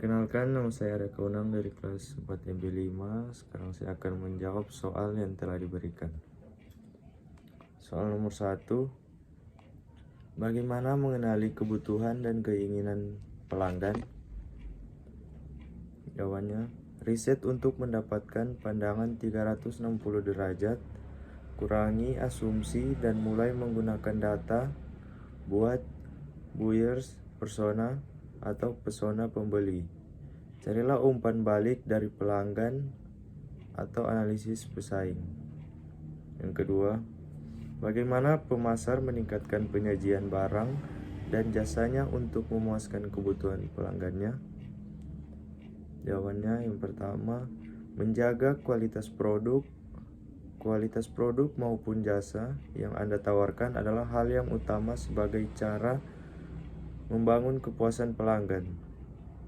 Perkenalkan, nama saya Reka Unang dari kelas 4 MB5. Sekarang saya akan menjawab soal yang telah diberikan. Soal nomor 1. Bagaimana mengenali kebutuhan dan keinginan pelanggan? Jawabannya, riset untuk mendapatkan pandangan 360 derajat, kurangi asumsi dan mulai menggunakan data, buat buyers persona atau pesona pembeli. Carilah umpan balik dari pelanggan atau analisis pesaing. Yang kedua, bagaimana pemasar meningkatkan penyajian barang dan jasanya untuk memuaskan kebutuhan pelanggannya? Jawabannya, yang pertama, menjaga kualitas produk maupun jasa yang Anda tawarkan adalah hal yang utama sebagai cara membangun kepuasan pelanggan.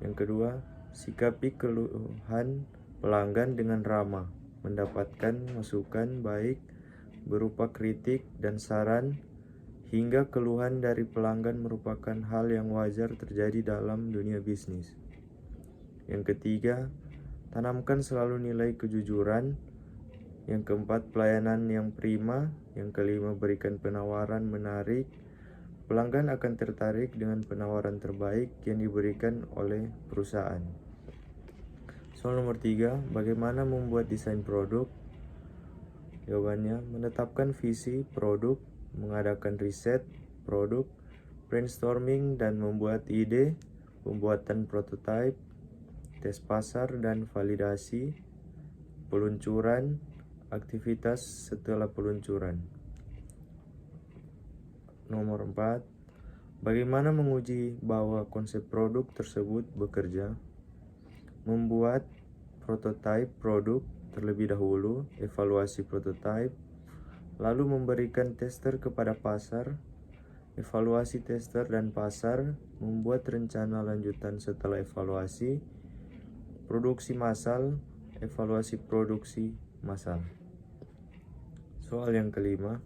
Yang kedua, sikapi keluhan pelanggan dengan ramah, mendapatkan masukan baik berupa kritik dan saran, hingga keluhan dari pelanggan merupakan hal yang wajar terjadi dalam dunia bisnis. Yang ketiga, tanamkan selalu nilai kejujuran. Yang keempat, pelayanan yang prima. Yang kelima, berikan penawaran menarik. Pelanggan akan tertarik dengan penawaran terbaik yang diberikan oleh perusahaan. Soal nomor 3, bagaimana membuat desain produk? Jawabannya, menetapkan visi produk, mengadakan riset produk, brainstorming dan membuat ide, pembuatan prototipe, tes pasar dan validasi, peluncuran, aktivitas setelah peluncuran. Nomor 4, bagaimana menguji bahwa konsep produk tersebut bekerja? Membuat prototipe produk terlebih dahulu, evaluasi prototipe, lalu memberikan tester kepada pasar, evaluasi tester dan pasar, membuat rencana lanjutan setelah evaluasi, produksi massal, evaluasi produksi massal. Soal yang kelima,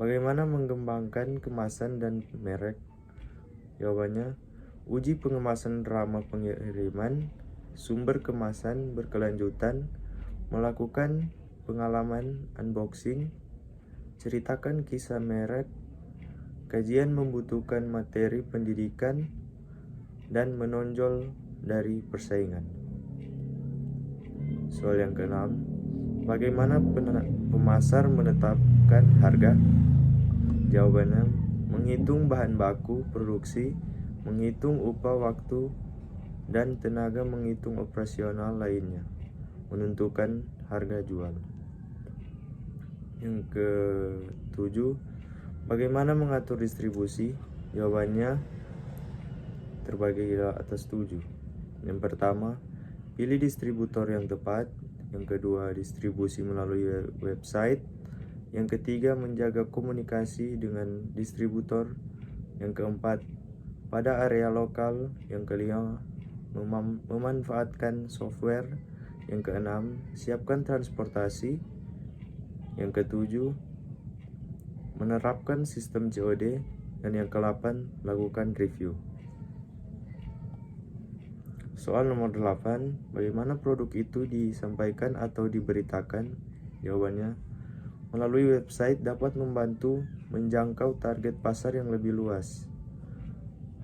bagaimana mengembangkan kemasan dan merek? Jawabannya, uji pengemasan ramah pengiriman, sumber kemasan berkelanjutan, melakukan pengalaman unboxing, ceritakan kisah merek, kajian membutuhkan materi pendidikan, dan menonjol dari persaingan. Soal yang keenam, bagaimana pemasar menetapkan harga? Jawabannya, menghitung bahan baku produksi, menghitung upah waktu dan tenaga, menghitung operasional lainnya, menentukan harga jual. Yang ke-7, bagaimana mengatur distribusi? Jawabannya terbagi atas 7. Yang pertama, pilih distributor yang tepat. Yang kedua, distribusi melalui website. Yang ketiga, menjaga komunikasi dengan distributor. Yang keempat, pada area lokal. Yang kelima, memanfaatkan software. Yang keenam, siapkan transportasi. Yang ketujuh, menerapkan sistem COD. Dan yang ke-8, lakukan review. Soal nomor 8, bagaimana produk itu disampaikan atau diberitakan? Jawabannya, melalui website dapat membantu menjangkau target pasar yang lebih luas.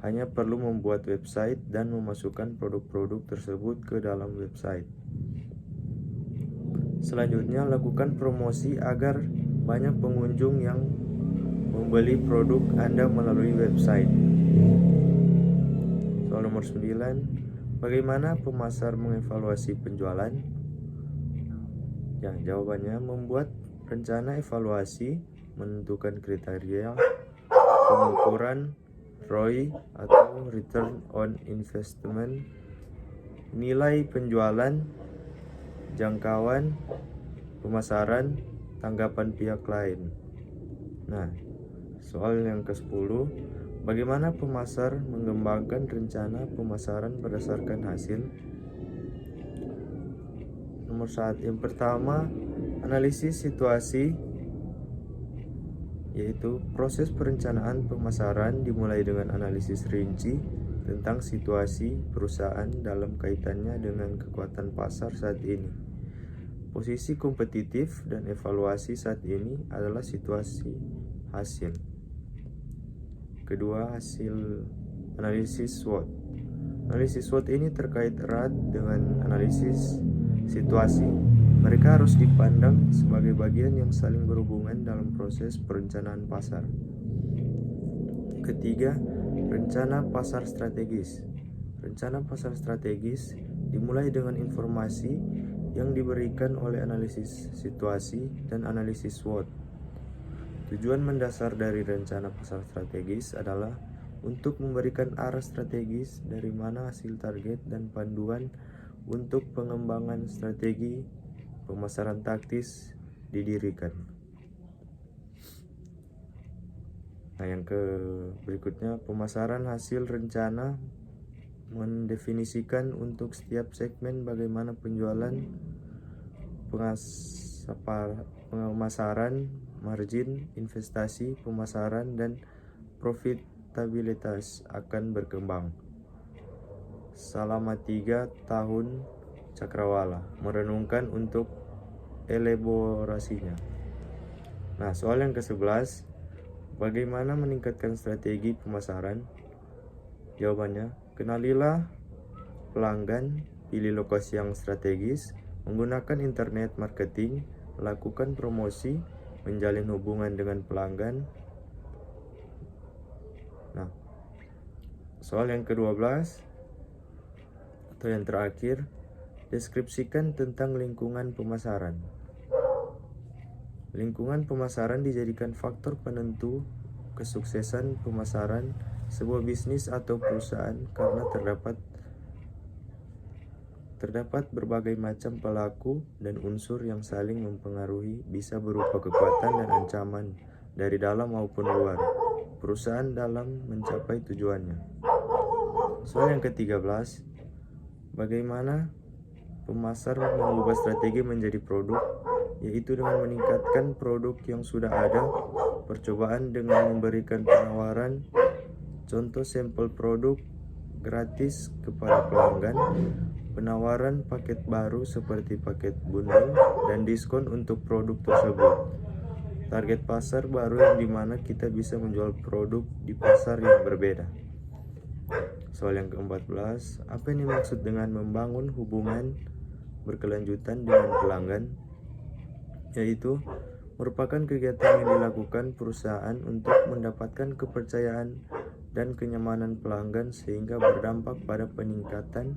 Hanya perlu membuat website dan memasukkan produk-produk tersebut ke dalam website. Selanjutnya, lakukan promosi agar banyak pengunjung yang membeli produk Anda melalui website. Soal nomor 9, bagaimana pemasar mengevaluasi penjualan? Jawabannya, membuat rencana evaluasi, menentukan kriteria, pengukuran ROI atau Return on Investment, nilai penjualan, jangkauan, pemasaran, tanggapan pihak lain. Nah, soal yang ke-10, bagaimana pemasar mengembangkan rencana pemasaran berdasarkan hasil? Nomor 1, yang pertama, analisis situasi, yaitu proses perencanaan pemasaran dimulai dengan analisis rinci tentang situasi perusahaan dalam kaitannya dengan kekuatan pasar saat ini. Posisi kompetitif dan evaluasi saat ini adalah situasi hasil. Kedua, hasil analisis SWOT. Analisis SWOT ini terkait erat dengan analisis situasi. Mereka harus dipandang sebagai bagian yang saling berhubungan dalam proses perencanaan pasar. Ketiga, rencana pasar strategis. Rencana pasar strategis dimulai dengan informasi yang diberikan oleh analisis situasi dan analisis SWOT. Tujuan mendasar dari rencana pasar strategis adalah untuk memberikan arah strategis dari mana hasil target dan panduan untuk pengembangan strategi pemasaran taktis didirikan. Nah, yang berikutnya, pemasaran hasil rencana mendefinisikan untuk setiap segmen bagaimana penjualan, pemasaran, margin, investasi, pemasaran, dan profitabilitas akan berkembang selama 3 tahun cakrawala, merenungkan untuk elaborasinya. Nah, soal yang ke-11, bagaimana meningkatkan strategi pemasaran? Jawabannya, kenalilah pelanggan, pilih lokasi yang strategis, menggunakan internet marketing, lakukan promosi, menjalin hubungan dengan pelanggan. Nah, soal yang ke-12 atau yang terakhir, deskripsikan tentang lingkungan pemasaran. Lingkungan pemasaran dijadikan faktor penentu kesuksesan pemasaran sebuah bisnis atau perusahaan karena terdapat berbagai macam pelaku dan unsur yang saling mempengaruhi, bisa berupa kekuatan dan ancaman dari dalam maupun luar perusahaan dalam mencapai tujuannya. Soal yang ke-13, bagaimana pemasar mengubah strategi menjadi produk, yaitu dengan meningkatkan produk yang sudah ada, percobaan dengan memberikan penawaran contoh sampel produk gratis kepada pelanggan, penawaran paket baru seperti paket bundle, dan diskon untuk produk tersebut. Target pasar baru yang dimana kita bisa menjual produk di pasar yang berbeda. Soal yang ke-14, apa yang dimaksud dengan membangun hubungan berkelanjutan dengan pelanggan? Yaitu merupakan kegiatan yang dilakukan perusahaan untuk mendapatkan kepercayaan dan kenyamanan pelanggan sehingga berdampak pada peningkatan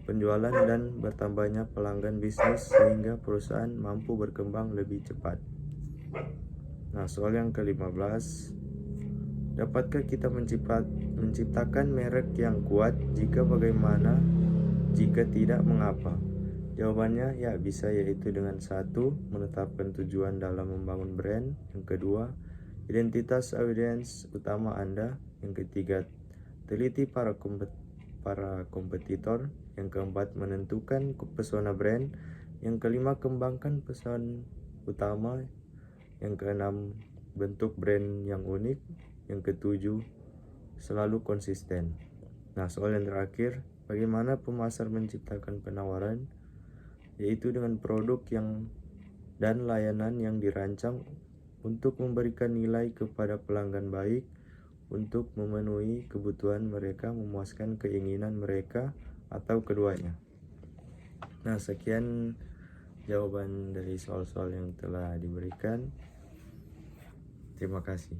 penjualan dan bertambahnya pelanggan bisnis sehingga perusahaan mampu berkembang lebih cepat. Nah, soal yang ke-15, dapatkah kita menciptakan merek yang kuat? Jika bagaimana? Jika tidak, mengapa? Jawabannya ya bisa, yaitu dengan 1. Menetapkan tujuan dalam membangun brand. Yang kedua, identitas audiens utama Anda. Yang ketiga, teliti para kompetitor. Yang keempat, menentukan pesona brand. Yang kelima, kembangkan pesan utama. Yang keenam, bentuk brand yang unik. Yang ketujuh, selalu konsisten. Nah, soal yang terakhir, bagaimana pemasar menciptakan penawaran? Yaitu dengan produk dan layanan yang dirancang untuk memberikan nilai kepada pelanggan baik, untuk memenuhi kebutuhan mereka, memuaskan keinginan mereka, atau keduanya. Nah, sekian jawaban dari soal-soal yang telah diberikan. Terima kasih.